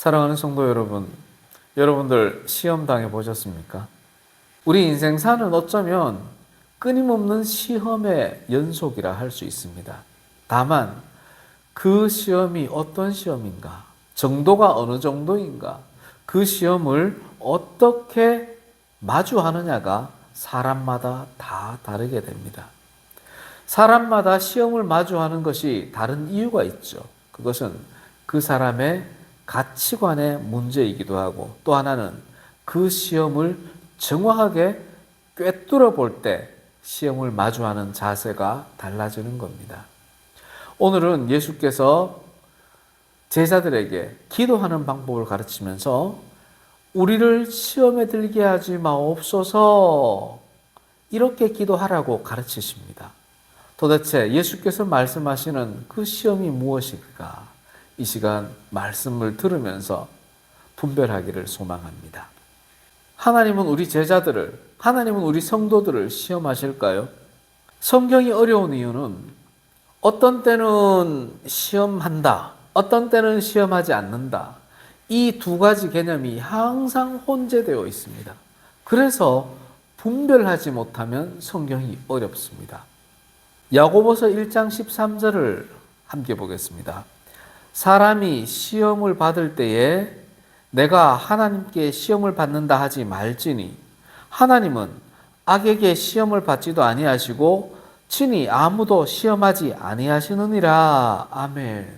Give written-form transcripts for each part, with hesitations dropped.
사랑하는 성도 여러분, 여러분들 시험 당해 보셨습니까? 우리 인생사는 어쩌면 끊임없는 시험의 연속이라 할 수 있습니다. 다만 그 시험이 어떤 시험인가, 정도가 어느 정도인가, 그 시험을 어떻게 마주하느냐가 사람마다 다 다르게 됩니다. 사람마다 시험을 마주하는 것이 다른 이유가 있죠. 그것은 그 사람의 가치관의 문제이기도 하고, 또 하나는 그 시험을 정확하게 꿰뚫어 볼 때 시험을 마주하는 자세가 달라지는 겁니다. 오늘은 예수께서 제자들에게 기도하는 방법을 가르치면서 우리를 시험에 들게 하지 마옵소서, 이렇게 기도하라고 가르치십니다. 도대체 예수께서 말씀하시는 그 시험이 무엇일까? 이 시간 말씀을 들으면서 분별하기를 소망합니다. 하나님은 우리 제자들을, 하나님은 우리 성도들을 시험하실까요? 성경이 어려운 이유는 어떤 때는 시험한다, 어떤 때는 시험하지 않는다, 이 두 가지 개념이 항상 혼재되어 있습니다. 그래서 분별하지 못하면 성경이 어렵습니다. 야고보서 1장 13절을 함께 보겠습니다. 사람이 시험을 받을 때에 내가 하나님께 시험을 받는다 하지 말지니 하나님은 악에게 시험을 받지도 아니하시고 친히 아무도 시험하지 아니하시느니라. 아멘.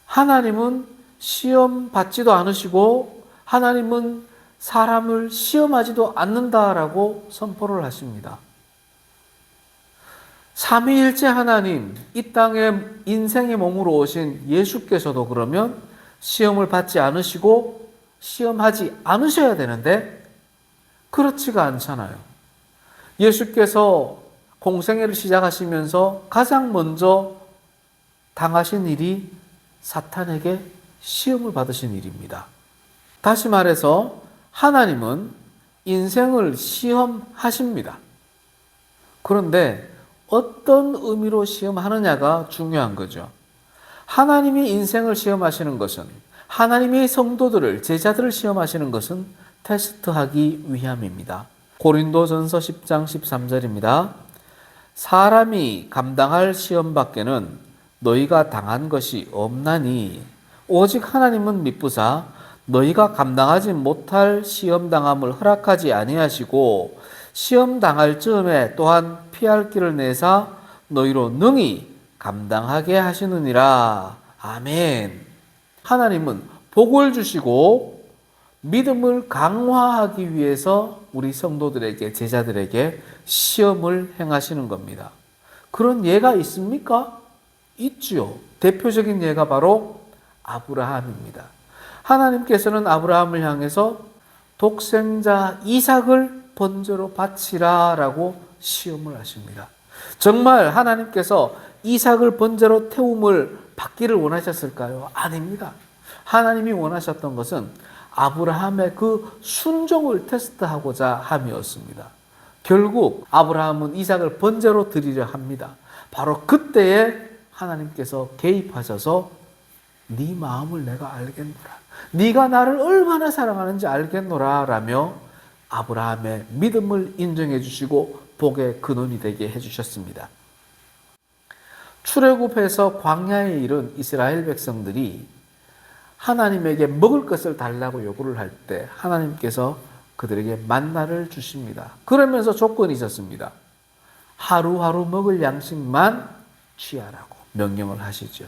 하나님은 시험 받지도 않으시고 하나님은 사람을 시험하지도 않는다라고 선포를 하십니다. 삼위일체 하나님, 이 땅에 인생의 몸으로 오신 예수께서도 그러면 시험을 받지 않으시고 시험하지 않으셔야 되는데 그렇지가 않잖아요. 예수께서 공생애를 시작하시면서 가장 먼저 당하신 일이 사탄에게 시험을 받으신 일입니다. 다시 말해서 하나님은 인생을 시험하십니다. 그런데 어떤 의미로 시험하느냐가 중요한 거죠. 하나님이 인생을 시험하시는 것은, 하나님의 성도들을, 제자들을 시험하시는 것은 테스트하기 위함입니다. 고린도전서 10장 13절입니다. 사람이 감당할 시험 밖에는 너희가 당한 것이 없나니 오직 하나님은 미쁘사 너희가 감당하지 못할 시험 당함을 허락하지 아니하시고 시험 당할 즈음에 또한 피할 길을 내사 너희로 능히 감당하게 하시느니라. 아멘. 하나님은 복을 주시고 믿음을 강화하기 위해서 우리 성도들에게, 제자들에게 시험을 행하시는 겁니다. 그런 예가 있습니까? 있지요. 대표적인 예가 바로 아브라함입니다. 하나님께서는 아브라함을 향해서 독생자 이삭을 번제로 바치라 라고 시험을 하십니다. 정말 하나님께서 이삭을 번제로 태움을 받기를 원하셨을까요? 아닙니다. 하나님이 원하셨던 것은 아브라함의 그 순종을 테스트하고자 함이었습니다. 결국 아브라함은 이삭을 번제로 드리려 합니다. 바로 그때에 하나님께서 개입하셔서 네 마음을 내가 알겠노라, 네가 나를 얼마나 사랑하는지 알겠노라 라며 아브라함의 믿음을 인정해 주시고 복의 근원이 되게 해주셨습니다. 출애굽해서 광야에 이른 이스라엘 백성들이 하나님에게 먹을 것을 달라고 요구를 할 때 하나님께서 그들에게 만나를 주십니다. 그러면서 조건이 있었습니다. 하루하루 먹을 양식만 취하라고 명령을 하시죠.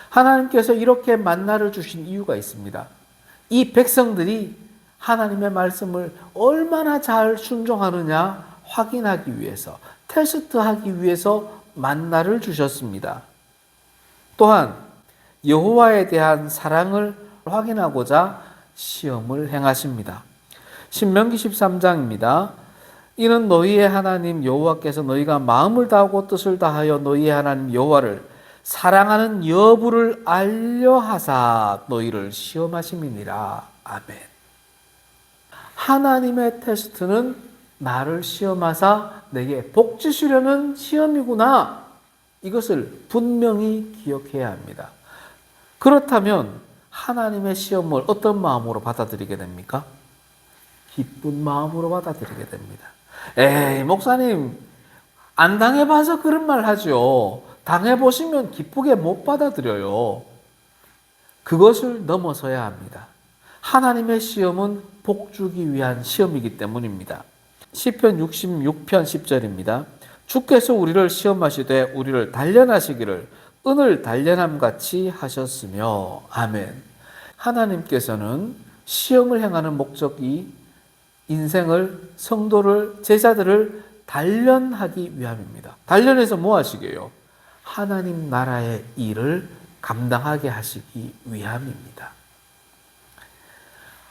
하나님께서 이렇게 만나를 주신 이유가 있습니다. 이 백성들이 하나님의 말씀을 얼마나 잘 순종하느냐 확인하기 위해서, 테스트하기 위해서 만나를 주셨습니다. 또한 여호와에 대한 사랑을 확인하고자 시험을 행하십니다. 신명기 13장입니다. 이는 너희의 하나님 여호와께서 너희가 마음을 다하고 뜻을 다하여 너희의 하나님 여호와를 사랑하는 여부를 알려하사 너희를 시험하심이니라. 아멘. 하나님의 테스트는 나를 시험하사 내게 복 주시려는 시험이구나. 이것을 분명히 기억해야 합니다. 그렇다면 하나님의 시험을 어떤 마음으로 받아들이게 됩니까? 기쁜 마음으로 받아들이게 됩니다. 에이, 목사님, 안 당해봐서 그런 말 하죠. 당해보시면 기쁘게 못 받아들여요. 그것을 넘어서야 합니다. 하나님의 시험은 복 주기 위한 시험이기 때문입니다. 시편 66편 10절입니다. 주께서 우리를 시험하시되 우리를 단련하시기를 은을 단련함 같이 하셨으며. 아멘. 하나님께서는 시험을 행하는 목적이 인생을, 성도를, 제자들을 단련하기 위함입니다. 단련해서 뭐 하시게요? 하나님 나라의 일을 감당하게 하시기 위함입니다.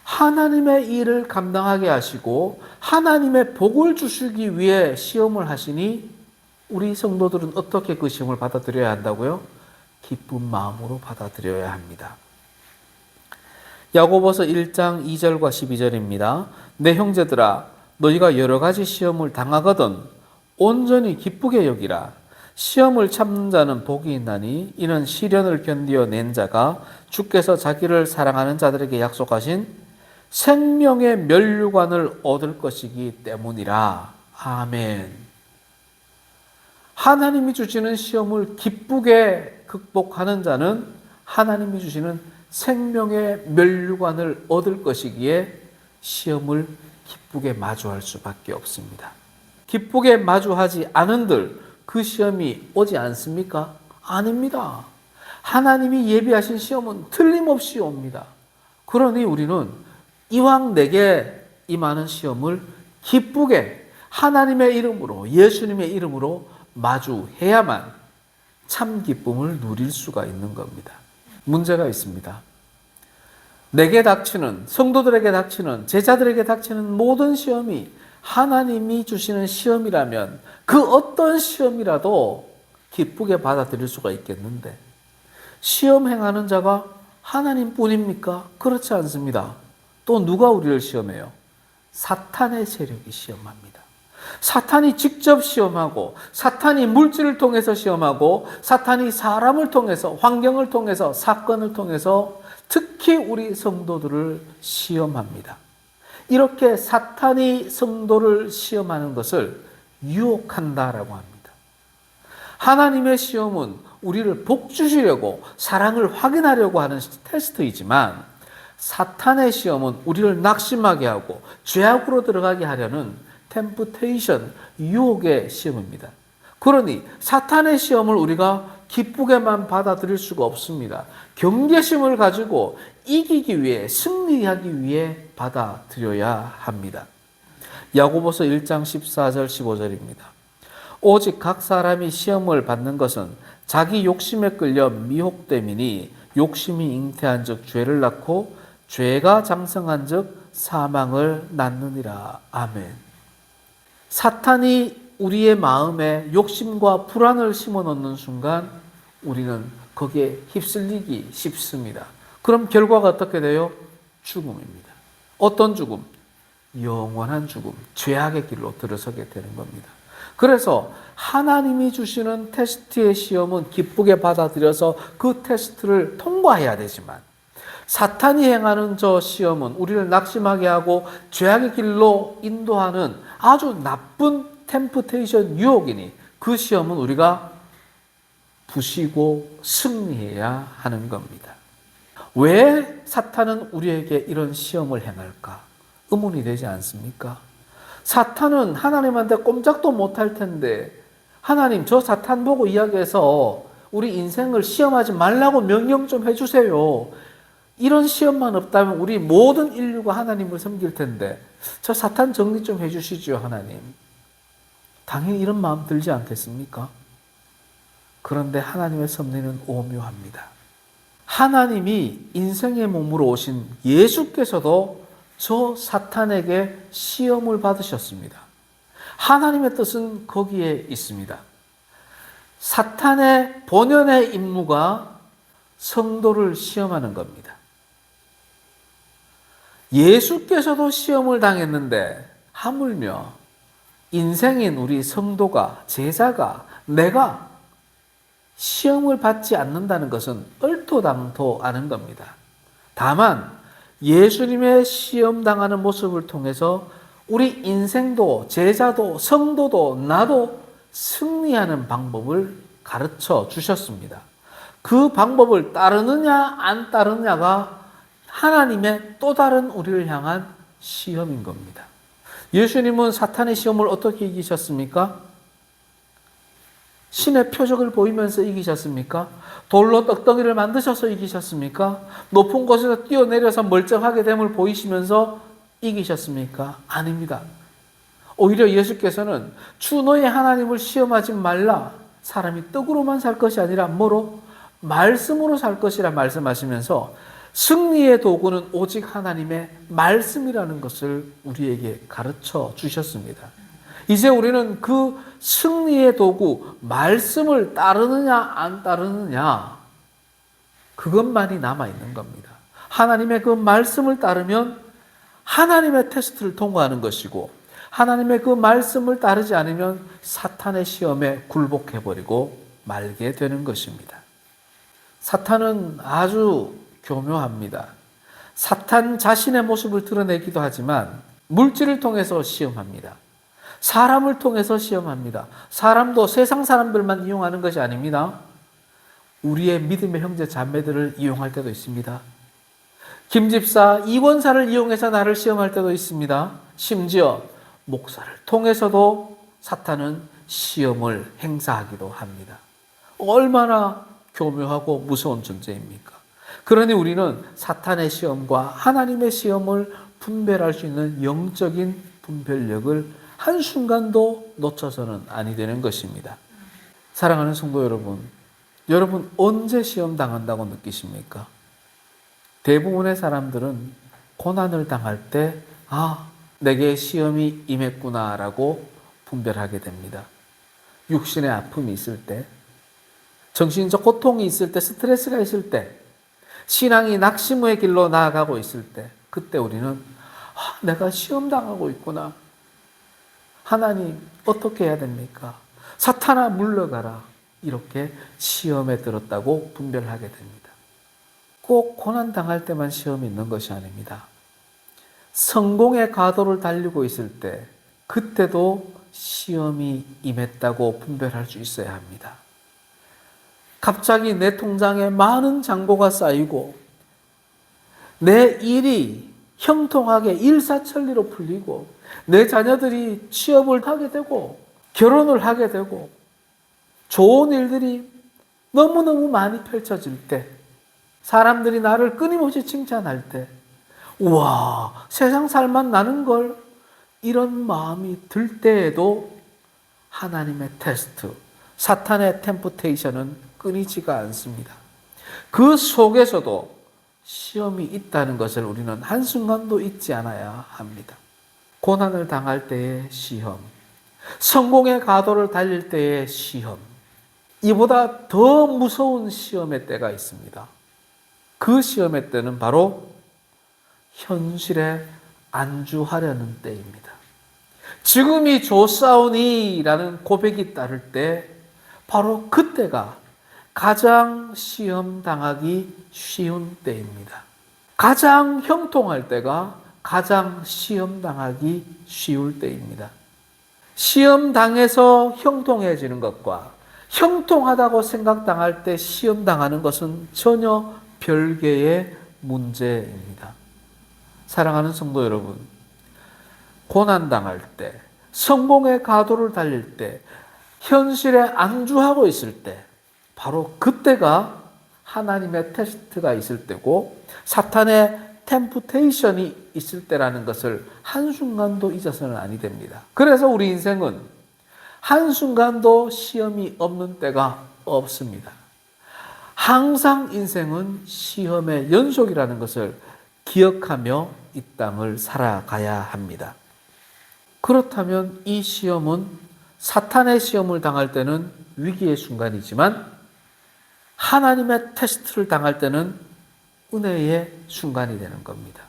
하나님의 일을 감당하게 하시고 하나님의 복을 주시기 위해 시험을 하시니 우리 성도들은 어떻게 그 시험을 받아들여야 한다고요? 기쁜 마음으로 받아들여야 합니다. 야고보서 1장 2절과 12절입니다. 내 형제들아, 너희가 여러 가지 시험을 당하거든 온전히 기쁘게 여기라. 시험을 참는 자는 복이 있나니 이는 시련을 견디어 낸 자가 주께서 자기를 사랑하는 자들에게 약속하신 생명의 면류관을 얻을 것이기 때문이라. 아멘. 하나님이 주시는 시험을 기쁘게 극복하는 자는 하나님이 주시는 생명의 면류관을 얻을 것이기에 시험을 기쁘게 마주할 수밖에 없습니다. 기쁘게 마주하지 않은들 그 시험이 오지 않습니까? 아닙니다. 하나님이 예비하신 시험은 틀림없이 옵니다. 그러니 우리는 이왕 내게 임하는 시험을 기쁘게 하나님의 이름으로, 예수님의 이름으로 마주해야만 참 기쁨을 누릴 수가 있는 겁니다. 문제가 있습니다. 내게 닥치는, 성도들에게 닥치는, 제자들에게 닥치는 모든 시험이 하나님이 주시는 시험이라면 그 어떤 시험이라도 기쁘게 받아들일 수가 있겠는데 시험 행하는 자가 하나님뿐입니까? 그렇지 않습니다. 또 누가 우리를 시험해요? 사탄의 세력이 시험합니다. 사탄이 직접 시험하고 사탄이 물질을 통해서 시험하고 사탄이 사람을 통해서 환경을 통해서 사건을 통해서 특히 우리 성도들을 시험합니다. 이렇게 사탄이 성도를 시험하는 것을 유혹한다라고 합니다. 하나님의 시험은 우리를 복주시려고 사랑을 확인하려고 하는 테스트이지만 사탄의 시험은 우리를 낙심하게 하고 죄악으로 들어가게 하려는 템프테이션, 유혹의 시험입니다. 그러니 사탄의 시험을 우리가 기쁘게만 받아들일 수가 없습니다. 경계심을 가지고 이기기 위해, 승리하기 위해 받아들여야 합니다. 야고보서 1장 14절 15절입니다. 오직 각 사람이 시험을 받는 것은 자기 욕심에 끌려 미혹됨이니 욕심이 잉태한 즉 죄를 낳고 죄가 장성한 즉 사망을 낳느니라. 아멘. 사탄이 우리의 마음에 욕심과 불안을 심어넣는 순간 우리는 거기에 휩쓸리기 쉽습니다. 그럼 결과가 어떻게 돼요? 죽음입니다. 어떤 죽음? 영원한 죽음, 죄악의 길로 들어서게 되는 겁니다. 그래서 하나님이 주시는 테스트의 시험은 기쁘게 받아들여서 그 테스트를 통과해야 되지만 사탄이 행하는 저 시험은 우리를 낙심하게 하고 죄악의 길로 인도하는 아주 나쁜 템프테이션 유혹이니 그 시험은 우리가 부시고 승리해야 하는 겁니다. 왜 사탄은 우리에게 이런 시험을 행할까? 의문이 되지 않습니까? 사탄은 하나님한테 꼼짝도 못할 텐데 하나님 저 사탄 보고 이야기해서 우리 인생을 시험하지 말라고 명령 좀 해주세요. 이런 시험만 없다면 우리 모든 인류가 하나님을 섬길 텐데 저 사탄 정리 좀 해주시죠 하나님. 당연히 이런 마음 들지 않겠습니까? 그런데 하나님의 섭리는 오묘합니다. 하나님이 인생의 몸으로 오신 예수께서도 저 사탄에게 시험을 받으셨습니다. 하나님의 뜻은 거기에 있습니다. 사탄의 본연의 임무가 성도를 시험하는 겁니다. 예수께서도 시험을 당했는데 하물며 인생인 우리 성도가, 제자가, 내가 시험을 받지 않는다는 것은 얼토당토 않은 겁니다. 다만 예수님의 시험당하는 모습을 통해서 우리 인생도 제자도 성도도 나도 승리하는 방법을 가르쳐 주셨습니다. 그 방법을 따르느냐 안 따르느냐가 하나님의 또 다른 우리를 향한 시험인 겁니다. 예수님은 사탄의 시험을 어떻게 이기셨습니까? 신의 표적을 보이면서 이기셨습니까? 돌로 떡덩이를 만드셔서 이기셨습니까? 높은 곳에서 뛰어내려서 멀쩡하게 됨을 보이시면서 이기셨습니까? 아닙니다. 오히려 예수께서는 주 너의 하나님을 시험하지 말라. 사람이 떡으로만 살 것이 아니라 뭐로? 말씀으로 살 것이라 말씀하시면서 승리의 도구는 오직 하나님의 말씀이라는 것을 우리에게 가르쳐 주셨습니다. 이제 우리는 그 승리의 도구, 말씀을 따르느냐 안 따르느냐, 그것만이 남아있는 겁니다. 하나님의 그 말씀을 따르면 하나님의 테스트를 통과하는 것이고, 하나님의 그 말씀을 따르지 않으면 사탄의 시험에 굴복해버리고 말게 되는 것입니다. 사탄은 아주 교묘합니다. 사탄 자신의 모습을 드러내기도 하지만 물질을 통해서 시험합니다. 사람을 통해서 시험합니다. 사람도 세상 사람들만 이용하는 것이 아닙니다. 우리의 믿음의 형제 자매들을 이용할 때도 있습니다. 김집사, 이권사를 이용해서 나를 시험할 때도 있습니다. 심지어 목사를 통해서도 사탄은 시험을 행사하기도 합니다. 얼마나 교묘하고 무서운 존재입니까? 그러니 우리는 사탄의 시험과 하나님의 시험을 분별할 수 있는 영적인 분별력을 한순간도 놓쳐서는 아니 되는 것입니다. 사랑하는 성도 여러분, 여러분 언제 시험 당한다고 느끼십니까? 대부분의 사람들은 고난을 당할 때 내게 시험이 임했구나라고 분별하게 됩니다. 육신의 아픔이 있을 때, 정신적 고통이 있을 때, 스트레스가 있을 때, 신앙이 낙심의 길로 나아가고 있을 때, 그때 우리는 내가 시험 당하고 있구나. 하나님 어떻게 해야 됩니까? 사탄아 물러가라. 이렇게 시험에 들었다고 분별하게 됩니다. 꼭 고난 당할 때만 시험이 있는 것이 아닙니다. 성공의 가도를 달리고 있을 때 그때도 시험이 임했다고 분별할 수 있어야 합니다. 갑자기 내 통장에 많은 잔고가 쌓이고 내 일이 형통하게 일사천리로 풀리고 내 자녀들이 취업을 하게 되고 결혼을 하게 되고 좋은 일들이 너무너무 많이 펼쳐질 때, 사람들이 나를 끊임없이 칭찬할 때, 우와, 세상 살맛 나는 걸, 이런 마음이 들 때에도 하나님의 테스트, 사탄의 템프테이션은 끊이지가 않습니다. 그 속에서도 시험이 있다는 것을 우리는 한순간도 잊지 않아야 합니다. 고난을 당할 때의 시험, 성공의 가도를 달릴 때의 시험, 이보다 더 무서운 시험의 때가 있습니다. 그 시험의 때는 바로 현실에 안주하려는 때입니다. 지금이 좋사오니라는 고백이 따를 때 바로 그때가 가장 시험 당하기 쉬운 때입니다. 가장 형통할 때가 가장 시험 당하기 쉬울 때입니다. 시험 당해서 형통해지는 것과 형통하다고 생각당할 때 시험 당하는 것은 전혀 별개의 문제입니다. 사랑하는 성도 여러분, 고난 당할 때, 성공의 가도를 달릴 때, 현실에 안주하고 있을 때, 바로 그때가 하나님의 테스트가 있을 때고 사탄의 템프테이션이 있을 때라는 것을 한순간도 잊어서는 아니 됩니다. 그래서 우리 인생은 한순간도 시험이 없는 때가 없습니다. 항상 인생은 시험의 연속이라는 것을 기억하며 이 땅을 살아가야 합니다. 그렇다면 이 시험은 사탄의 시험을 당할 때는 위기의 순간이지만 하나님의 테스트를 당할 때는 은혜의 순간이 되는 겁니다.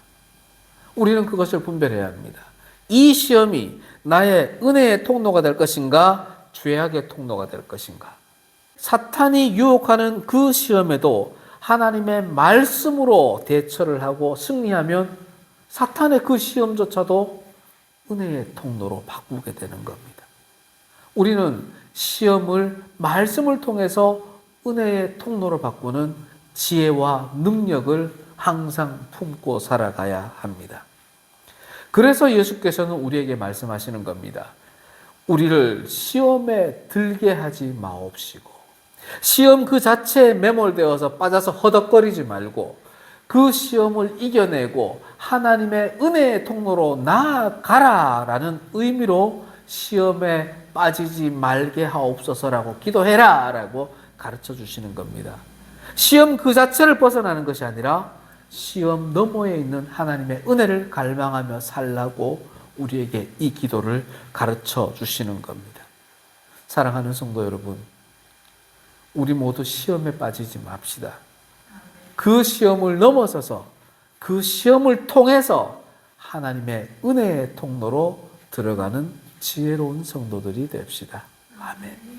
우리는 그것을 분별해야 합니다. 이 시험이 나의 은혜의 통로가 될 것인가, 죄악의 통로가 될 것인가. 사탄이 유혹하는 그 시험에도 하나님의 말씀으로 대처를 하고 승리하면 사탄의 그 시험조차도 은혜의 통로로 바꾸게 되는 겁니다. 우리는 시험을 말씀을 통해서 은혜의 통로로 바꾸는 지혜와 능력을 항상 품고 살아가야 합니다. 그래서 예수께서는 우리에게 말씀하시는 겁니다. 우리를 시험에 들게 하지 마옵시고, 시험 그 자체에 매몰되어서 빠져서 허덕거리지 말고 그 시험을 이겨내고 하나님의 은혜의 통로로 나아가라라는 의미로 시험에 빠지지 말게 하옵소서라고 기도해라라고 가르쳐 주시는 겁니다. 시험 그 자체를 벗어나는 것이 아니라 시험 너머에 있는 하나님의 은혜를 갈망하며 살라고 우리에게 이 기도를 가르쳐 주시는 겁니다. 사랑하는 성도 여러분, 우리 모두 시험에 빠지지 맙시다. 그 시험을 넘어서서 그 시험을 통해서 하나님의 은혜의 통로로 들어가는 지혜로운 성도들이 됩시다. 아멘.